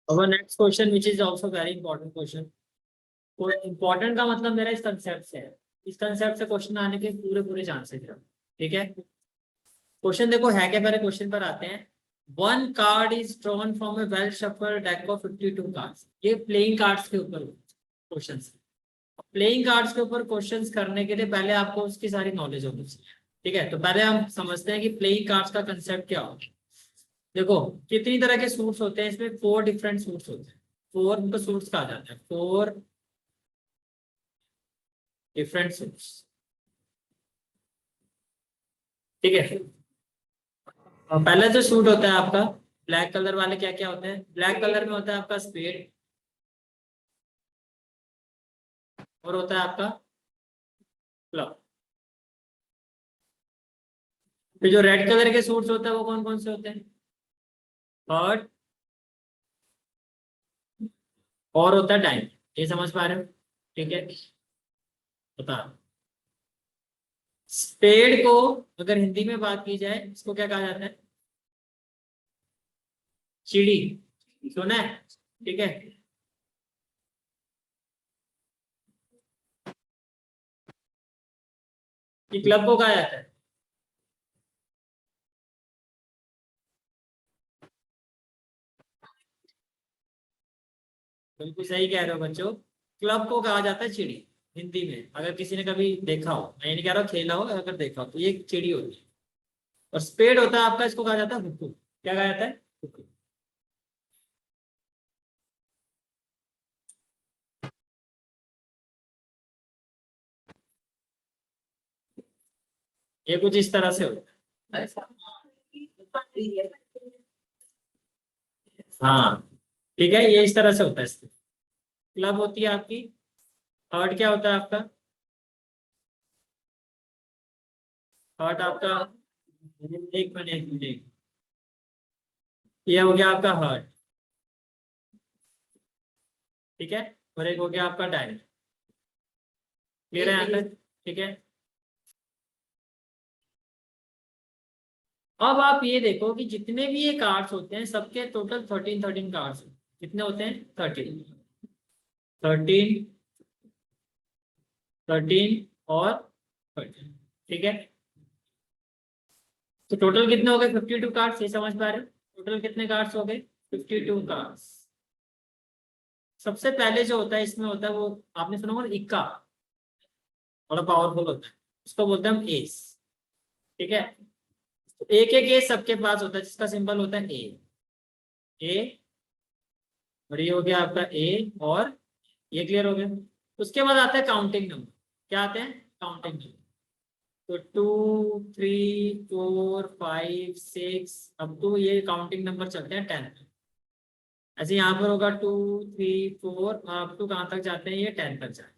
अब next question which is also very important question. Important का मतलब मेरा इस कंसेप्ट से है, इस कंसेप्ट से क्वेश्चन आने के पूरे पूरे चांसेस है। ठीक है, क्वेश्चन देखो है क्या, पहले क्वेश्चन पर आते हैं। One card is drawn from A well shuffle deck of 52 cards. ये प्लेइंग कार्ड्स के ऊपर क्वेश्चन। प्लेइंग कार्ड्स के ऊपर क्वेश्चंस करने के लिए पहले आपको उसकी सारी नॉलेज होनी चाहिए। ठीक है, तो पहले हम समझते हैं कि प्लेइंग कार्ड्स का कंसेप्ट क्या होता है। देखो कितनी तरह के सूट्स होते हैं, इसमें 4 डिफरेंट सूट्स होते हैं। 4 उनको सूट्स कहा जाता है, 4 डिफरेंट सूट्स। ठीक है, और पहला जो सूट होता है आपका ब्लैक कलर वाले, क्या क्या होते हैं? ब्लैक कलर में होता है आपका स्पेड, और होता है आपका क्लब। फिर जो रेड कलर के सूट्स होते हैं वो कौन कौन से होते हैं? थर्ड, और होता है डायमंड। ये समझ पा रहे हो? ठीक है, बता। स्पेड को अगर हिंदी में बात की जाए इसको क्या कहा जाता है? चिड़ी, सुना है? ठीक है, कि क्लब को कहा जाता है। बिल्कुल सही कह रहे हो बच्चों, क्लब को कहा जाता है चिड़ी हिंदी में। अगर किसी ने कभी देखा हो, मैं नहीं कह रहा खेला हो, अगर देखा हो तो ये चिड़ी होती है। और स्पेड होता है आपका, इसको कहा जाता है हुक्कू। क्या कहा जाता है? हुक्कू। ये कुछ इस तरह से होता है। हाँ, ठीक है, ये इस तरह से होता है। क्लब होती है आपकी। थर्ड क्या होता है आपका? थर्ड आपका, एक मिनट एक मिनट, ये हो गया आपका हर्ट। ठीक है, और एक हो गया आपका डायमंड। क्लियर है यहाँ तक? ठीक है, अब आप ये देखो कि जितने भी ये कार्ड्स होते हैं सबके टोटल 13 कार्ड्स। कितने होते हैं? 13, 13 और 13। ठीक है, तो टोटल कितने हो गए? 52 कार्ड्स। ये समझ पा रहे हो? टोटल कितने कार्ड्स हो गए? 52 कार्ड्स। सबसे पहले जो होता है इसमें होता है वो, आपने सुना होगा इक्का, बड़ा पावरफुल होता है, उसको बोलते हैं हम एस। ठीक है, तो एक एक एस सबके पास होता है जिसका सिंबल होता है ए। ए, और ये हो गया आपका ए, और ये क्लियर हो गया। उसके बाद आता है काउंटिंग नंबर। क्या आते हैं? Counting number. तो 2, 3, 4, 5, 6, अब तो ये काउंटिंग नंबर चलते हैं 10। ऐसे यहाँ पर होगा 2, 3, 4, अब तो कहाँ तक जाते हैं? ये 10 तक जाते हैं।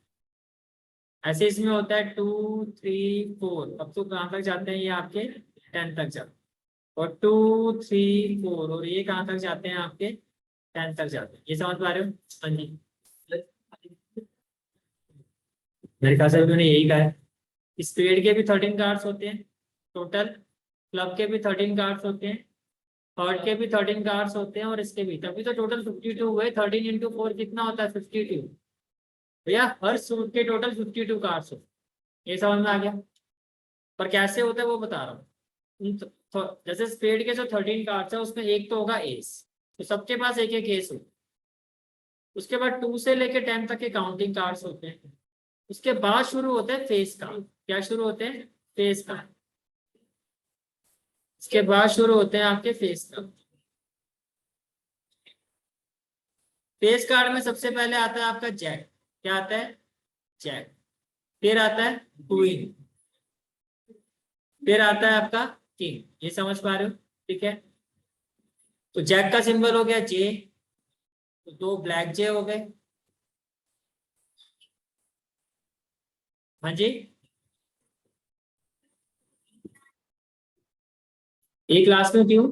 ऐसे इसमें होता है 2, 3, 4, अब तो कहाँ तक जाते हैं? ये आपके 10 तक जाते हैं। और 2, 3, 4, और ये कहाँ तक जाते हैं? आपके 10 तक जाते हैं। ये समझ पा रहे हो? हाँ जी, मेरे ख्याल से उन्होंने यही कहा है। स्पेड के भी 13 कार्ड्स होते हैं टोटल, क्लब के भी 13 कार्ड्स होते हैं, थर्ड के भी 13 कार्ड्स होते हैं, और इसके भी। तभी तो टोटल 52 हुए। 13 × 4 कितना होता है? 52। भैया हर सूट के टोटल 52 कार्ड्स होते हैं। ये समझ में आ गया? पर कैसे होता है वो बता रहा हूँ। जैसे स्पेड के जो 13 कार्ड्स है उसमें एक तो होगा एस, तो सबके पास एक एक एस होगा। उसके बाद 2 से लेके 10 तक के काउंटिंग कार्ड्स होते हैं। उसके बाद शुरू होते हैं फेस कार्ड। क्या शुरू होते हैं? Face card. इसके बाद शुरू होते हैं आपके फेस कार्ड। फेस कार्ड में सबसे पहले आता है आपका जैक। क्या आता है? जैक। फिर आता है क्वीन। फिर आता है आपका किंग। ये समझ पा रहे हो? ठीक है, तो जैक का सिंबल हो गया जे, तो 2 ब्लैक जे हो गए। हाँ जी, एक लास्ट में क्यों?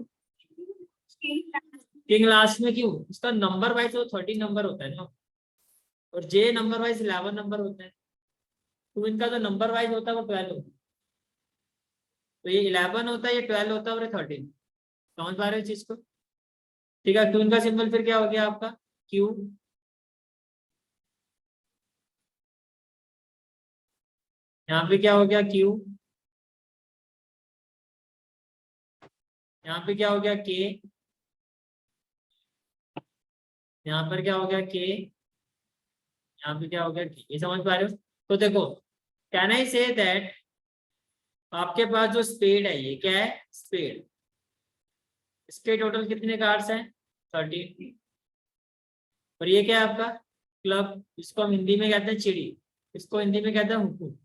किंग लास्ट में क्यों? उसका नंबर वाइज तो 13 नंबर होता है ना, और जे नंबर वाइज 11 नंबर होता है। तो इनका जो नंबर वाइज होता है वो 12 होता है। तो ये 11 होता है, ये 12 होता है, और ये 13। समझ पा रहे हो चीज को? ठीक है, क्वीन का सिंबल फिर क्या हो गया आपका क्यू। यहाँ पे क्या हो गया क्यू, यहाँ पे क्या हो गया के, यहाँ पर क्या हो गया के, यहाँ पे क्या हो गया के। ये समझ पा रहे हो? तो देखो, कैन आई से दैट आपके पास जो स्पेड है ये क्या है स्पेड, इसके टोटल कितने कार्ड्स हैं 30। और ये क्या है आपका क्लब, इसको हम हिंदी में कहते हैं चिड़ी, इसको हिंदी में कहते हैं हुक्कू।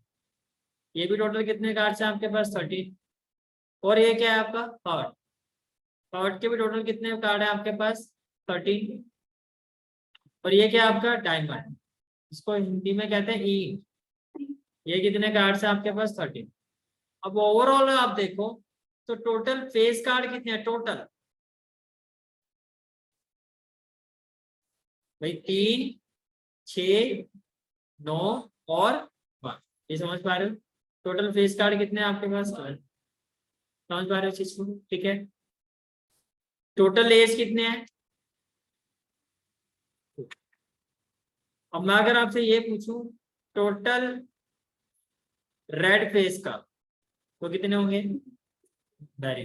ये भी टोटल कितने कार्ड्स हैं आपके पास 30। और ये क्या है आपका हार्ट, हार्ट के भी टोटल कितने कार्ड है आपके पास 13। और ये क्या है आपका डायमंड, इसको हिंदी में कहते हैं ई, ये कितने कार्ड्स हैं आपके पास 13। अब ओवरऑल आप देखो तो टोटल फेस कार्ड कितने हैं टोटल, भाई 3 6 9 और 1। ये समझ पा रहे हो? टोटल फेस कार्ड कितने हैं आपके पास 12। समझ पा रहे हो चीज को? ठीक है, टोटल एज कितने हैं। अब मैं अगर आपसे ये पूछूं टोटल रेड फेस का तो कितने होंगे, वेरी,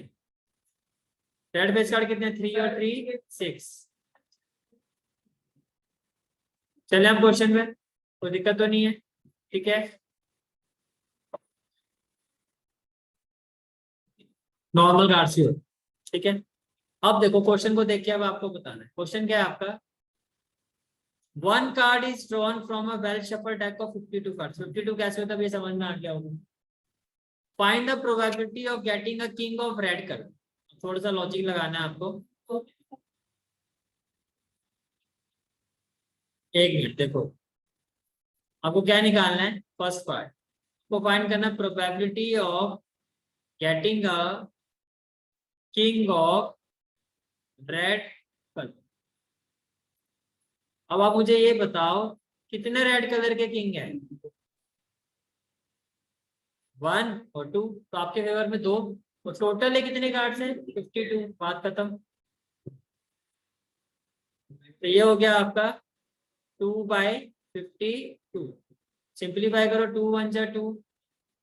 रेड फेस कार्ड कितने 3 और 3 6। चले हम क्वेश्चन में, कोई दिक्कत तो नहीं है? ठीक है, नॉर्मल कार्ड से हो। ठीक है, अब देखो क्वेश्चन को देख के अब आपको बताना है। क्वेश्चन क्या है आपका, one card is drawn from a well shuffle deck of 52 cards. 52 कैसे होता है ये समझ में आ गया होगा। Find the probability of getting a king of red colour. थोड़ा सा लॉजिक लगाना है आपको। एक मिनट देखो, आपको क्या निकालना है फर्स्ट पार्ट को फाइंड करना, probability of getting a king of red colour. अब आप मुझे ये बताओ कितने रेड कलर के किंग है, 1 और 2, तो आपके फेवर में 2, तो टोटल है कितने कार्ड्स हैं 52। बात खत्म। तो ये हो गया आपका 2/52। सिंप्लीफाई करो, 2 1 जा 2,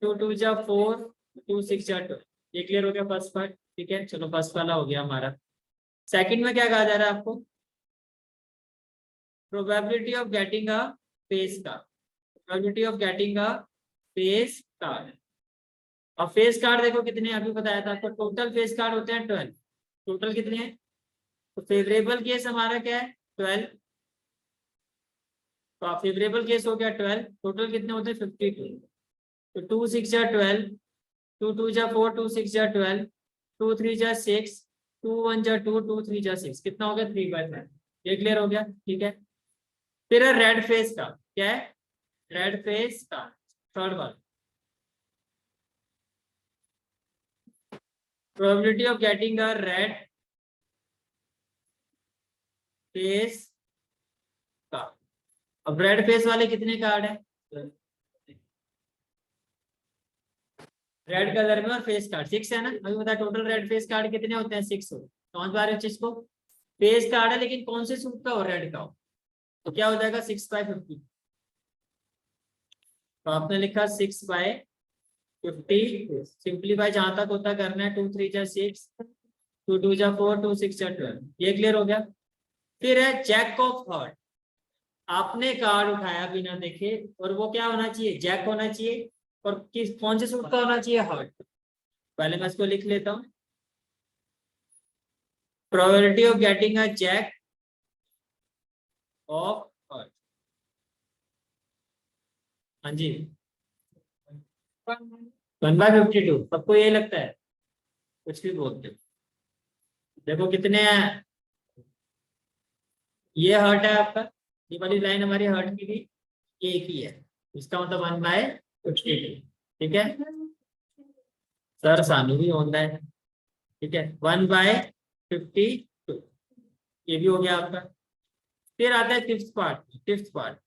2 2 जा 4, 2 6 जा 2। ये क्लियर हो गया फर्स्ट पार्ट। ठीक है, चलो फर्स्ट वाला हो गया हमारा। सेकंड में क्या कहा जा रहा है आपको, probability of getting a face card, probability of getting a face card. अब फेस कार्ड देखो कितने, अभी बताया था आपको टोटल फेस कार्ड होते हैं 12। टोटल कितने हैं, तो फेवरेबल केस हमारा क्या है 12, तो फेवरेबल केस हो गया 12। टोटल कितने होते हैं 52, तो 2 6 जा 12, 2 2 जा 4, 2 6 जा 12, 2 3 जा 6, 2 1 जा 2, 2 3 जा 6, कितना हो गया 3/5। ये क्लियर हो गया। ठीक है, फिर है रेड फेस का, क्या है रेड फेस का third one, probability of getting a red face का। अब रेड फेस वाले कितने कार्ड है रेड कलर में, और फेस कार्ड 6 है ना। अभी बता टोटल रेड फेस कार्ड कितने होते हैं 6 हो। समझ पा रहे हो चीज को, फेस कार्ड है लेकिन कौन से सूट का हो, रेड का हो, तो क्या हो जाएगा 6/50। तो आपने लिखा 6/50, सिंपलीफाई जहां तक होता करना है, 2 3 जा 6, 2 2 जा 4, 2 6 जा 12। ये क्लियर हो गया। फिर है जैक ऑफ हार्ट, आपने कार्ड उठाया बिना देखे, और वो क्या होना चाहिए जैक होना चाहिए, और किस कौन से सूट का होना चाहिए हार्ट। पहले मैं इसको लिख लेता हूँ, probability of getting a jack of heart. हाँ जी, 1/52 सबको यही लगता है, कुछ भी बोलते हो। देखो कितने हैं, ये हर्ट है आपका, ये वाली लाइन हमारी हर्ट की भी एक ही है, इसका मतलब 1/52। ठीक है, सर सानू भी होता है। ठीक है, 1/52, ये भी हो गया आपका। फिर आता है fifth part, fifth part,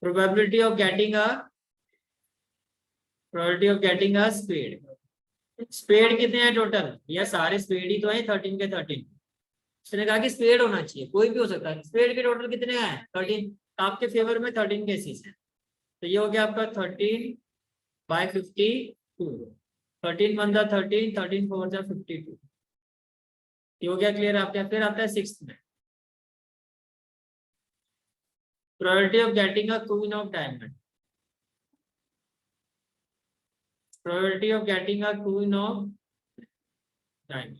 probability of getting a, probability of getting a spade. Spade कितने हैं टोटल, ये सारे स्पेड ही तो है 13 के 13। उसने कहा कि स्पेड होना चाहिए, कोई भी हो सकता है। स्पेड के टोटल कितने हैं 13, आपके फेवर में 13 केसेस हैं। तो ये हो गया आपका 13/52, 13 वन जा 13, 13 फोर जा 52। ये हो गया क्लियर आपके। फिर आता है 6th में, probability of getting a queen of diamond. Probability of getting a queen of diamond.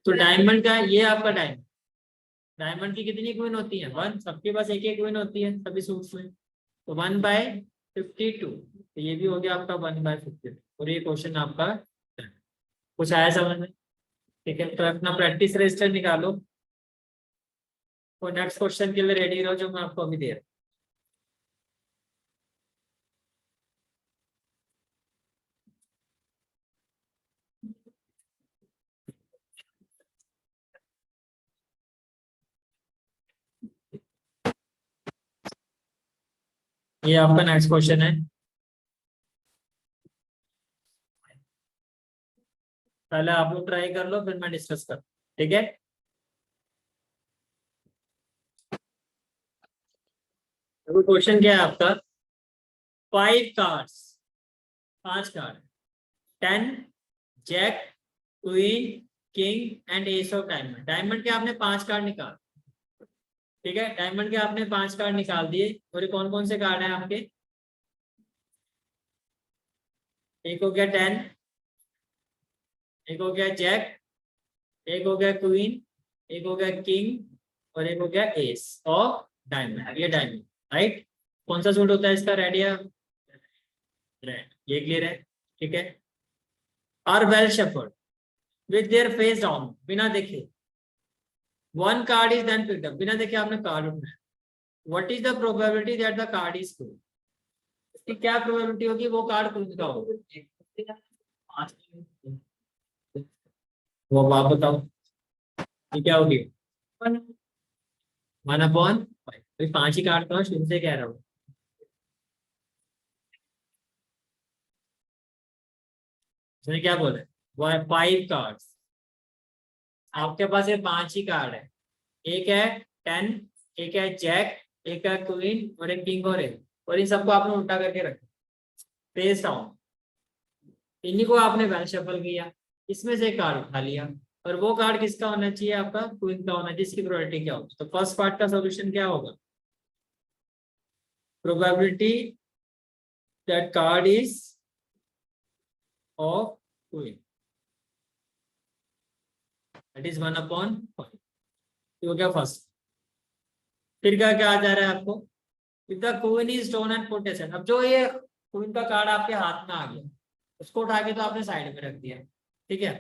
तो डायमंड का ये आपका डायमंड, डायमंड की कितनी क्वीन होती है 1, सबके पास एक एक क्वीन होती है सभी सूट्स में। तो 1/52, तो ये भी हो गया आपका 1/52। और ये क्वेश्चन आपका कुछ आया समझ में? ठीक है, तो अपना प्रैक्टिस रजिस्टर निकालो और नेक्स्ट क्वेश्चन के लिए रेडी रहो जो मैं आपको अभी दे रहा हूँ। ये आपका नेक्स्ट क्वेश्चन है। पहले आप लोग ट्राई कर लो, फिर मैं डिस्कस कर, ठीक है। क्वेश्चन क्या है आपका, 5 cards, 5 card, 10 jack, queen, king and ace of diamond. Diamond के आपने 5 कार्ड निकाल, ठीक है, डायमंड के आपने 5 कार्ड निकाल दिए। और ये कौन कौन से कार्ड हैं आपके, एक हो गया 10, एक हो गया जैक, एक हो गया क्वीन, एक हो गया किंग और एक हो गया एस ऑफ डायमंड। ये डायमंड, राइट। कौन सा सूट होता है इसका, रेड या रेड, ये क्लियर है, ठीक है। Are well shuffled with their face down, बिना देखे 1 card is then picked up, बिना देखे आपने कार्ड उठाया। What is the probability that the card is queen, इसकी क्या प्रोबेबिलिटी होगी वो कार्ड क्वीन का होगा, वो अब आप बताओ। ये क्या होगी 1/5, 5 ही कार्ड तो शुरू से कह रहा हूँ। उसने क्या बोला, वो है 5 कार्ड्स, आपके पास ये 5 ही कार्ड है। एक है 10, एक है जैक, एक है क्वीन और एक किंग और इन सबको आपने उल्टा करके रखा फेस डाउन। इन्हीं को आपने वेल शफल किया, इसमें से एक कार्ड उठा लिया और वो कार्ड किसका होना चाहिए, आपका क्वीन का होना चाहिए, जिसकी प्रोबेबिलिटी क्या होगी। तो फर्स्ट पार्ट का सॉल्यूशन क्या होगा, probability that card is of queen, that is 1/5। तो क्या फर्स्ट, फिर क्या क्या आ जा रहा है आपको, if the queen is stone and put aside. अब जो ये क्वीन का कार्ड आपके हाथ में आ गया, उसको उठा के तो आपने साइड में रख दिया, ठीक है।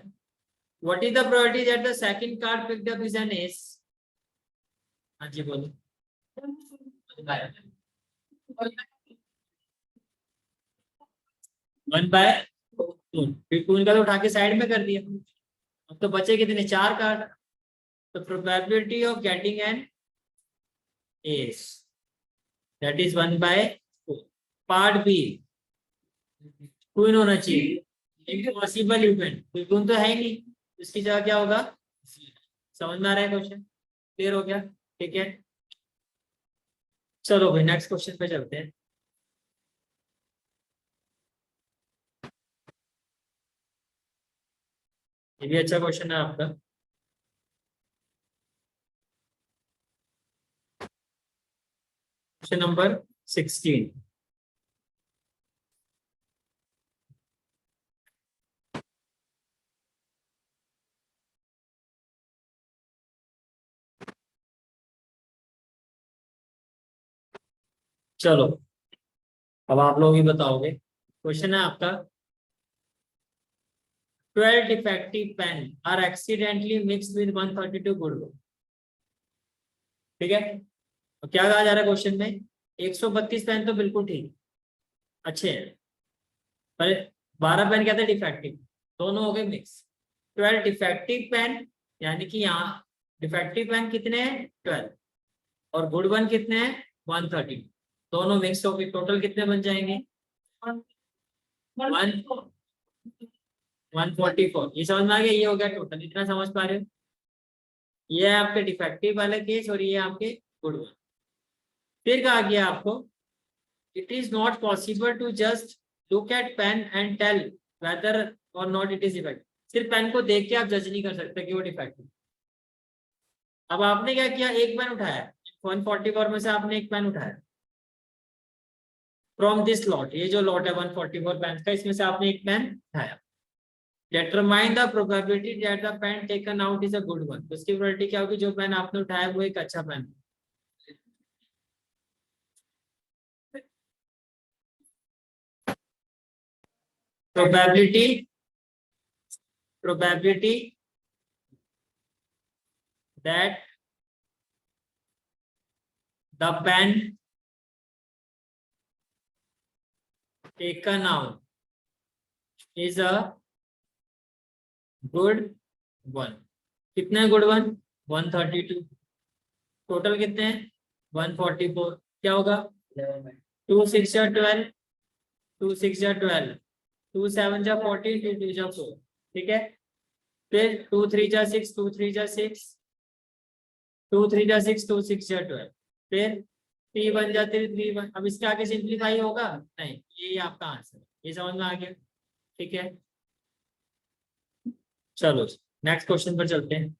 What is the probability that the second card picked up is an S. हाँ जी बोलो। 1/2, क्वीन का तो उठा के साइड में कर दिया। अब तो बचे कितने, 4 कार्ड। तो probability of getting an ace that is 1/4। Part B, queen होना चाहिए, एक पॉसिबल इवेंट, क्वीन तो है ही नहीं, इसकी जगह क्या होगा। समझ में आ रहा है क्वेश्चन, क्लियर हो गया, ठीक है। चलो भाई नेक्स्ट क्वेश्चन पे चलते हैं। ये भी अच्छा क्वेश्चन है आपका। क्वेश्चन नंबर 16, चलो अब आप लोग ही बताओगे। क्वेश्चन है आपका, 12 defective pen are accidentally mixed with 132 good book। ठीक है, तो क्या कहा जा रहा है क्वेश्चन में, 132 पेन तो बिल्कुल ठीक अच्छे हैं, पर 12 पेन कहते हैं डिफेक्टिव, दोनों हो गए मिक्स। 12 डिफेक्टिव पेन, यानी कि यहाँ डिफेक्टिव पेन कितने हैं 12 और गुड वन कितने हैं 130, दोनों मिक्स होकर टोटल कितने बन जाएंगे 1 144, ये समझ में आ गया, ये हो गया टोटल, इतना समझ पा रहे हो। ये है आपके डिफेक्टिव वाला केस और ये आपके गुड वन। फिर कहा गया आपको it is not possible to just look at pen and tell whether or not it is defective. सिर्फ पेन को देख के आप जज नहीं कर सकते कि वो डिफेक्टिव। अब आपने क्या किया, एक पेन उठाया 144 में से, आपने एक पेन उठाया फ्रॉम दिस लॉट, ये जो लॉट है 144 पेन का, इसमें से आपने एक पेन उठाया। Determine the probability that the pen taken out is a good one। तो इसकी प्रोबेबिलिटी क्या होगी, जो पेन आपने उठाया वो एक अच्छा pen. probability that the pen taken out is a good one। कितने गुड वन, 132। टोटल कितने हैं 144। क्या होगा 2 6 या 12, 2 6 या 12, 2 7 या 14, 2 2 या 4। ठीक है, फिर 2 3 या 6, 2 3 या 6, 2 3 या 6, 2 6 या 12, फिर 3 1 या 3 3 1। अब इसके आगे सिंप्लीफाई होगा नहीं, ये आपका आंसर, ये समझ में आ गया। ठीक है, चलो नेक्स्ट क्वेश्चन पर चलते हैं।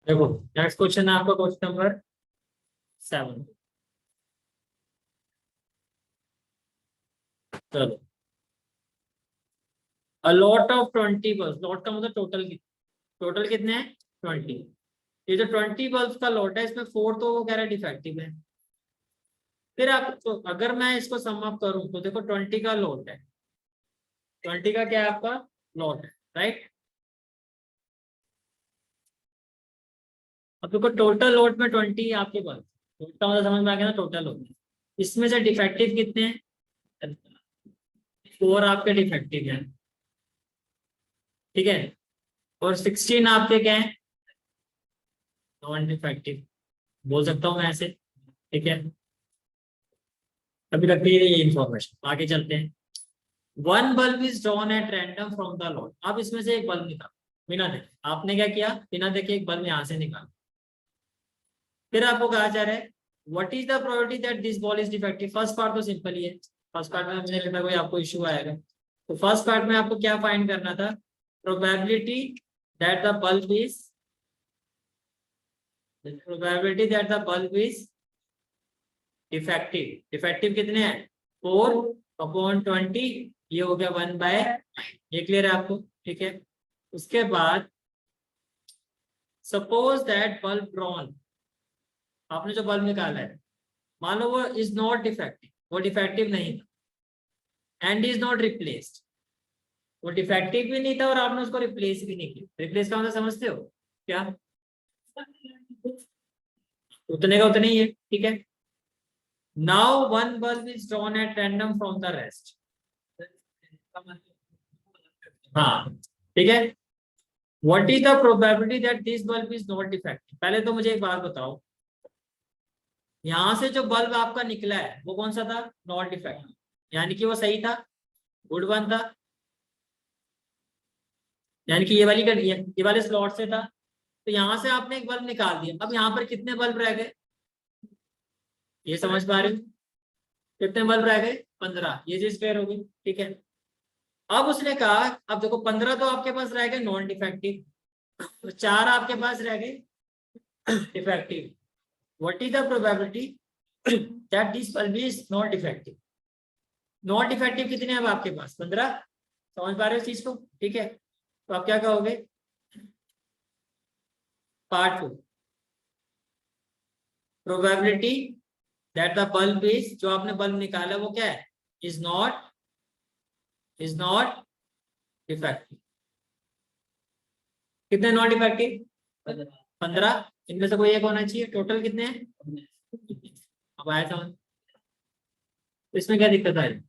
देखो नेक्स्ट क्वेश्चन है आपका क्वेश्चन नंबर 7। चलो, a lot of 20 bulb, lot का मतलब टोटल, टोटल कितने हैं 20। ये जो 20 बल्ब का लॉट है इसमें 4 तो वो कह रहा है डिफेक्टिव है। फिर आप तो अगर मैं इसको सम अप करूं तो देखो 20 का लॉट है, 20 का क्या है आपका लॉट है, राइट। अब देखो टोटल लोड में 20 आपके पास, टोटल मतलब समझ में आ गया ना, टोटल लोड इसमें से डिफेक्टिव कितने हैं 4 आपके डिफेक्टिव हैं। ठीक है, और 16 आपके क्या है नॉन डिफेक्टिव, बोल सकता हूँ मैं ऐसे। ठीक है, अभी रखिए ये इंफॉर्मेशन, आगे चलते हैं। 1 bulb is drawn at random from the lot. अब इसमें से एक बल्ब निकाल बिना देखे, आपने क्या किया बिना देखे एक बल्ब यहाँ से निकाल। फिर आपको कहा जा रहा है what is the probability that this ball is defective. First part तो सिंपल ही है, फर्स्ट पार्ट में मुझे लगता है कोई आपको इशू आएगा। तो फर्स्ट पार्ट में आपको क्या फाइंड करना था, probability that the bulb is, probability that the bulb is defective. Defective कितने हैं 4/20, ये हो गया 1/, ये क्लियर है आपको। ठीक है, उसके बाद सपोज दैट बल्ब ड्रॉन, आपने जो बल्ब निकाला है मान लो वो इज नॉट डिफेक्टिव, वो डिफेक्टिव नहीं था, एंड इज नॉट रिप्लेस्ड, वो डिफेक्टिव भी नहीं था और आपने उसको रिप्लेस भी नहीं किया। रिप्लेस का मतलब समझते हो क्या, उतने का उतने ही है। ठीक है, now 1 bulb is drawn at random from the rest. हाँ ठीक है, what is the probability that this bulb is not defective. पहले तो मुझे एक बात बताओ, यहां से जो बल्ब आपका निकला है वो कौन सा था नॉट डिफेक्टिव, यानी कि वो सही था, गुड वन था, यानी कि ये वाले स्लॉट से था। तो यहां से आपने एक बल्ब निकाल दिया, अब यहाँ पर कितने बल्ब रह गए, ये समझ पा रहे हो, कितने बल्ब रह गए 15, ये चीज क्लियर होगी। ठीक है, अब उसने कहा अब देखो 15 तो आपके पास रह गए नॉन डिफेक्टिव, तो 4 आपके पास रह गए defective. What is the probability that this bulb is not defective. Not defective कितने हैं अब आपके पास 15, समझ पा रहे हो इस चीज को। ठीक है, तो आप क्या कहोगे part 2, probability that the bulb is, जो आपने बल्ब निकाला वो क्या है इज नॉट डिफेक्टिव। कितने नॉट डिफेक्टिव 15, इनमें से कोई एक होना चाहिए। टोटल कितने हैं अब आया समझ? इसमें क्या दिक्कत आ रही है?